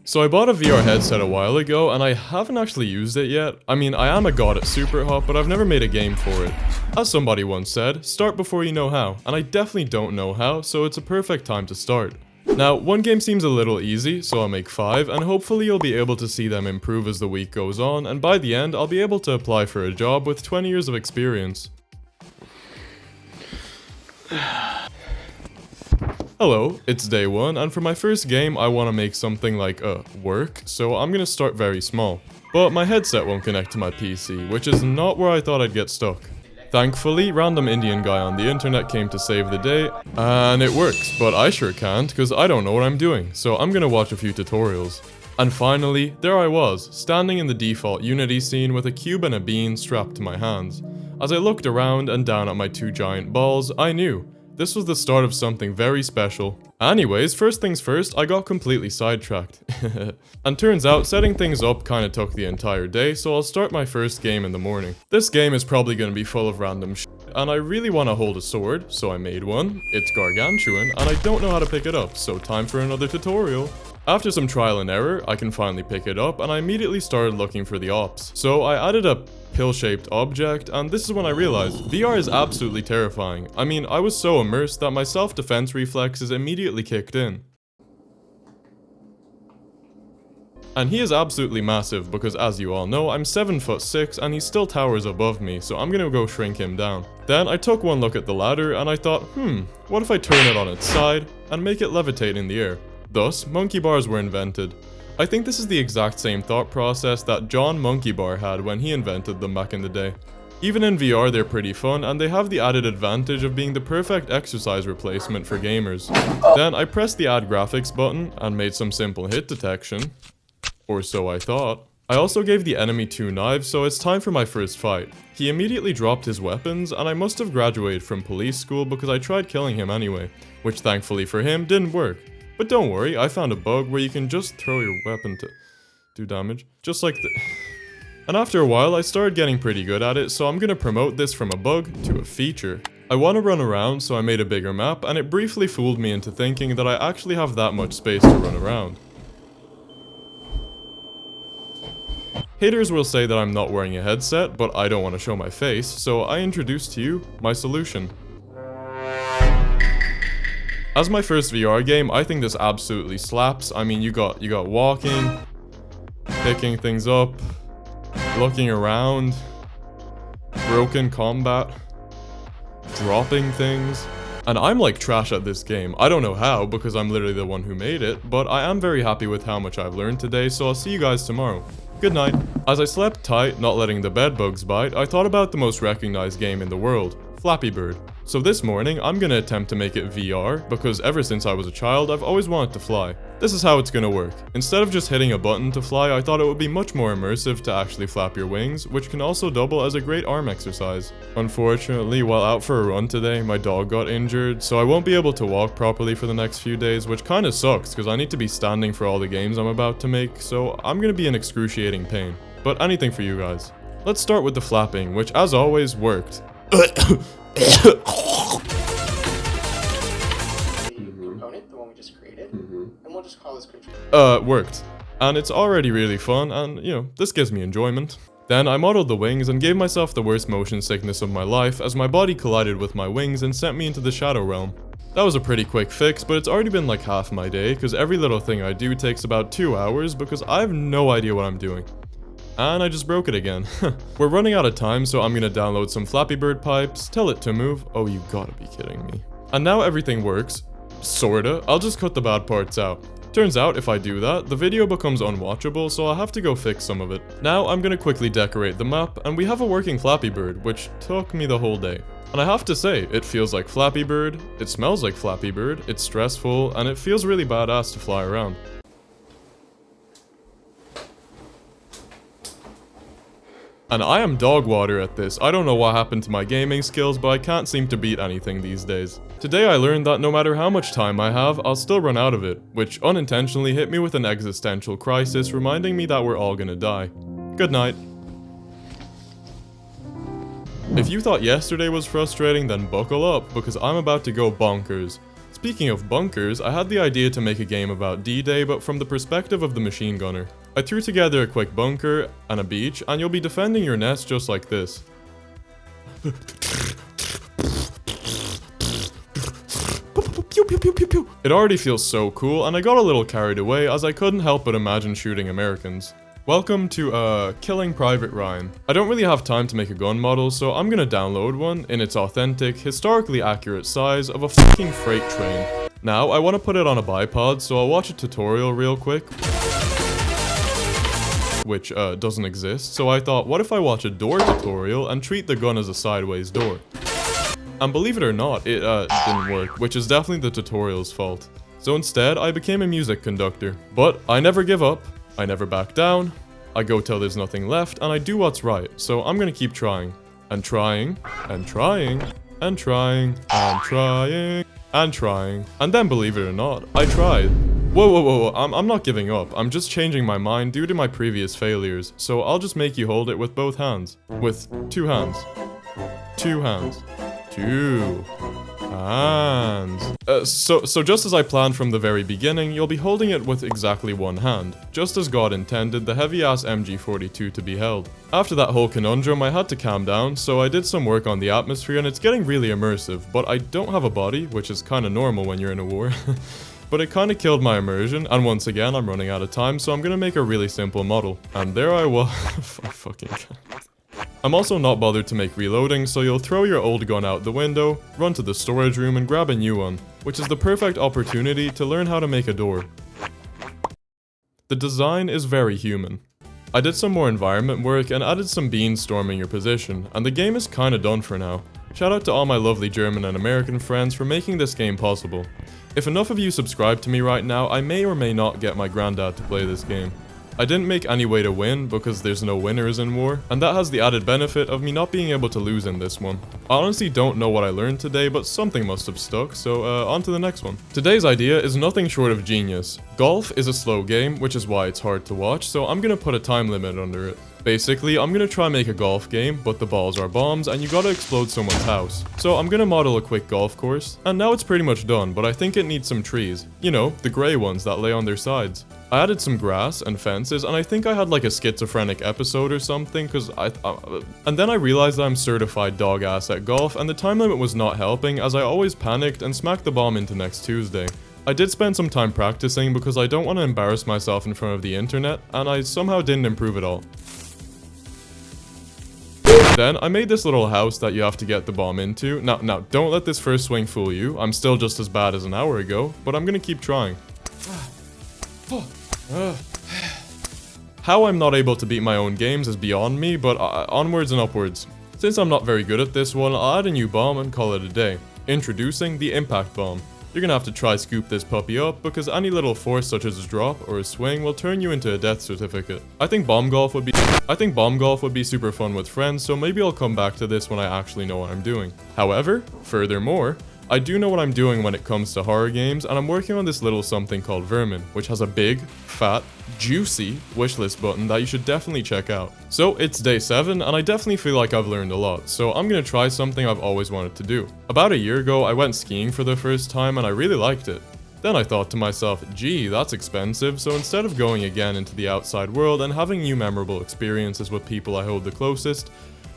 So I bought a VR headset a while ago, and I haven't actually used it yet. I mean, I am a god at Super Hot, but I've never made a game for it. As somebody once said, start before you know how, and I definitely don't know how, so it's a perfect time to start. Now, one game seems a little easy, so I'll make 5, and hopefully you'll be able to see them improve as the week goes on, and by the end, I'll be able to apply for a job with 20 years of experience. Hello, it's day 1, and for my first game, I want to make something like, work, so I'm gonna start very small. But my headset won't connect to my PC, which is not where I thought I'd get stuck. Thankfully, random Indian guy on the internet came to save the day, and it works, but I sure can't, cause I don't know what I'm doing, so I'm gonna watch a few tutorials. And finally, there I was, standing in the default Unity scene with a cube and a bean strapped to my hands. As I looked around and down at my 2 giant balls, I knew. This was the start of something very special. Anyways, first things first, I got completely sidetracked. And turns out, setting things up kinda took the entire day, so I'll start my first game in the morning. This game is probably gonna be full of random shit, and I really wanna hold a sword, so I made one. It's gargantuan, and I don't know how to pick it up, so time for another tutorial. After some trial and error, I can finally pick it up, and I immediately started looking for the ops. So I added a pill-shaped object, and this is when I realized VR is absolutely terrifying. I mean, I was so immersed that my self-defense reflexes immediately kicked in. And he is absolutely massive because, as you all know, I'm 7'6" and he still towers above me, so I'm gonna go shrink him down. Then I took one look at the ladder and I thought, what if I turn it on its side and make it levitate in the air? Thus, monkey bars were invented. I think this is the exact same thought process that John Monkey Bar had when he invented them back in the day. Even in VR, they're pretty fun, and they have the added advantage of being the perfect exercise replacement for gamers. Then I pressed the add graphics button and made some simple hit detection. Or so I thought. I also gave the enemy 2 knives, so it's time for my first fight. He immediately dropped his weapons, and I must have graduated from police school because I tried killing him anyway, which thankfully for him didn't work. But don't worry, I found a bug where you can just throw your weapon to do damage, just like this. And after a while, I started getting pretty good at it, so I'm gonna promote this from a bug to a feature. I want to run around, so I made a bigger map, and it briefly fooled me into thinking that I actually have that much space to run around. Haters will say that I'm not wearing a headset, but I don't want to show my face, so I introduce to you my solution. As my first VR game, I think this absolutely slaps. I mean, you got walking, picking things up, looking around, broken combat, dropping things. And I'm like trash at this game. I don't know how, because I'm literally the one who made it, but I am very happy with how much I've learned today, so I'll see you guys tomorrow. Good night. As I slept tight, not letting the bed bugs bite, I thought about the most recognized game in the world, Flappy Bird. So this morning, I'm gonna attempt to make it VR, because ever since I was a child, I've always wanted to fly. This is how it's gonna work. Instead of just hitting a button to fly, I thought it would be much more immersive to actually flap your wings, which can also double as a great arm exercise. Unfortunately, while out for a run today, my dog got injured, so I won't be able to walk properly for the next few days, which kinda sucks, because I need to be standing for all the games I'm about to make, so I'm gonna be in excruciating pain. But anything for you guys. Let's start with the flapping, which as always, worked. Component, the one we just created, and we'll just call this control. Worked. And it's already really fun, and you know, this gives me enjoyment. Then I modeled the wings and gave myself the worst motion sickness of my life as my body collided with my wings and sent me into the shadow realm. That was a pretty quick fix, but it's already been like half my day, because every little thing I do takes about 2 hours because I have no idea what I'm doing. And I just broke it again. We're running out of time, so I'm gonna download some Flappy Bird pipes, tell it to move. Oh, you gotta be kidding me. And now everything works. Sorta. I'll just cut the bad parts out. Turns out, if I do that, the video becomes unwatchable, so I'll have to go fix some of it. Now, I'm gonna quickly decorate the map, and we have a working Flappy Bird, which took me the whole day. And I have to say, it feels like Flappy Bird, it smells like Flappy Bird, it's stressful, and it feels really badass to fly around. And I am dog water at this. I don't know what happened to my gaming skills, but I can't seem to beat anything these days. Today I learned that no matter how much time I have, I'll still run out of it, which unintentionally hit me with an existential crisis, reminding me that we're all gonna die. Good night. If you thought yesterday was frustrating, then buckle up, because I'm about to go bonkers. speaking of bunkers, I had the idea to make a game about D-Day, but from the perspective of the machine gunner. I threw together a quick bunker and a beach, and you'll be defending your nest just like this. It already feels so cool, and I got a little carried away as I couldn't help but imagine shooting Americans. Welcome to, Killing Private Ryan. I don't really have time to make a gun model, so I'm gonna download one in its authentic, historically accurate size of a fucking freight train. Now, I want to put it on a bipod, so I'll watch a tutorial real quick. Which, doesn't exist, so I thought, what if I watch a door tutorial and treat the gun as a sideways door? And believe it or not, it, didn't work, which is definitely the tutorial's fault. So instead, I became a music conductor. But I never give up. I never back down, I go till there's nothing left, and I do what's right, so I'm gonna keep trying. And trying, and trying, and trying, and trying, and trying. And then, believe it or not, I tried. Whoa, I'm not giving up, I'm just changing my mind due to my previous failures, so I'll just make you hold it with both hands. With 2 hands. 2 hands. 2 hands. So just as I planned from the very beginning, you'll be holding it with exactly 1 hand, just as God intended the heavy-ass MG42 to be held. After that whole conundrum, I had to calm down, so I did some work on the atmosphere and it's getting really immersive, but I don't have a body, which is kinda normal when you're in a war. But it kinda killed my immersion, and once again, I'm running out of time, so I'm gonna make a really simple model. And there I was. I fucking can't. I'm also not bothered to make reloading, so you'll throw your old gun out the window, run to the storage room and grab a new one, which is the perfect opportunity to learn how to make a door. The design is very human. I did some more environment work and added some beans storming your position, and the game is kinda done for now. Shout out to all my lovely German and American friends for making this game possible. If enough of you subscribe to me right now, I may or may not get my granddad to play this game. I didn't make any way to win because there's no winners in war, and that has the added benefit of me not being able to lose in this one. I honestly don't know what I learned today, but something must have stuck, so on to the next one. Today's idea is nothing short of genius. Golf is a slow game, which is why it's hard to watch, so I'm gonna put a time limit under it. Basically, I'm gonna try make a golf game, but the balls are bombs and you gotta explode someone's house. So I'm gonna model a quick golf course, and now it's pretty much done, but I think it needs some trees. You know, the grey ones that lay on their sides. I added some grass and fences, and I think I had like a schizophrenic episode or something, cause and then I realized that I'm certified dog ass at golf, and the time limit was not helping as I always panicked and smacked the bomb into next Tuesday. I did spend some time practicing because I don't want to embarrass myself in front of the internet, and I somehow didn't improve at all. Then, I made this little house that you have to get the bomb into. Now, don't let this first swing fool you. I'm still just as bad as an hour ago, but I'm gonna keep trying. How I'm not able to beat my own games is beyond me, but onwards and upwards. Since I'm not very good at this one, I'll add a new bomb and call it a day. Introducing the impact bomb. You're gonna have to try scoop this puppy up because any little force such as a drop or a swing will turn you into a death certificate. I think bomb golf would be super fun with friends, so maybe I'll come back to this when I actually know what I'm doing. However, furthermore, I do know what I'm doing when it comes to horror games, and I'm working on this little something called VERMIN, which has a big, fat, juicy wishlist button that you should definitely check out. So it's day 7, and I definitely feel like I've learned a lot, so I'm gonna try something I've always wanted to do. About a year ago, I went skiing for the first time, and I really liked it. Then I thought to myself, gee, that's expensive, so instead of going again into the outside world and having new memorable experiences with people I hold the closest,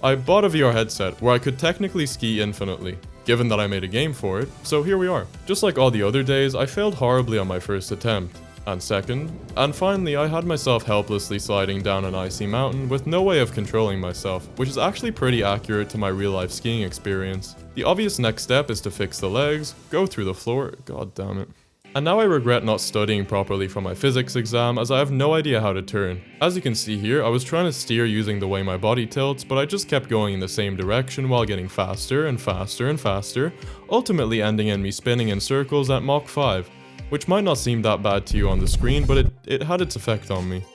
I bought a VR headset where I could technically ski infinitely, given that I made a game for it, so here we are. Just like all the other days, I failed horribly on my first attempt, and second, and finally I had myself helplessly sliding down an icy mountain with no way of controlling myself, which is actually pretty accurate to my real life skiing experience. The obvious next step is to fix the legs, go through the floor, god damn it. And now I regret not studying properly for my physics exam as I have no idea how to turn. As you can see here, I was trying to steer using the way my body tilts, but I just kept going in the same direction while getting faster and faster and faster, ultimately ending in me spinning in circles at Mach 5, which might not seem that bad to you on the screen, but it had its effect on me.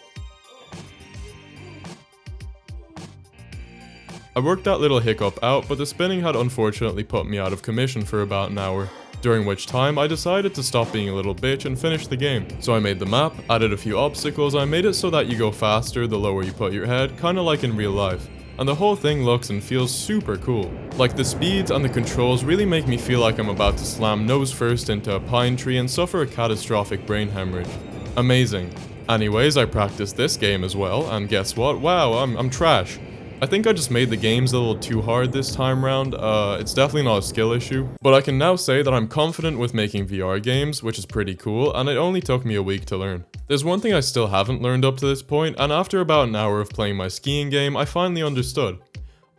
I worked that little hiccup out, but the spinning had unfortunately put me out of commission for about an hour. During which time, I decided to stop being a little bitch and finish the game. So I made the map, added a few obstacles, I made it so that you go faster the lower you put your head, kinda like in real life. and the whole thing looks and feels super cool. Like, the speeds and the controls really make me feel like I'm about to slam nose first into a pine tree and suffer a catastrophic brain hemorrhage. Amazing. Anyways, I practiced this game as well, and guess what? Wow, I'm trash. I think I just made the games a little too hard this time round. It's definitely not a skill issue, but I can now say that I'm confident with making VR games, which is pretty cool, and it only took me a week to learn. There's one thing I still haven't learned up to this point, and after about an hour of playing my skiing game, I finally understood.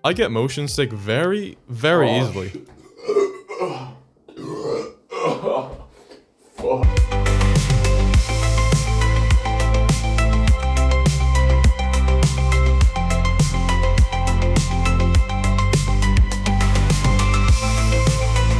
I get motion sick very, very easily.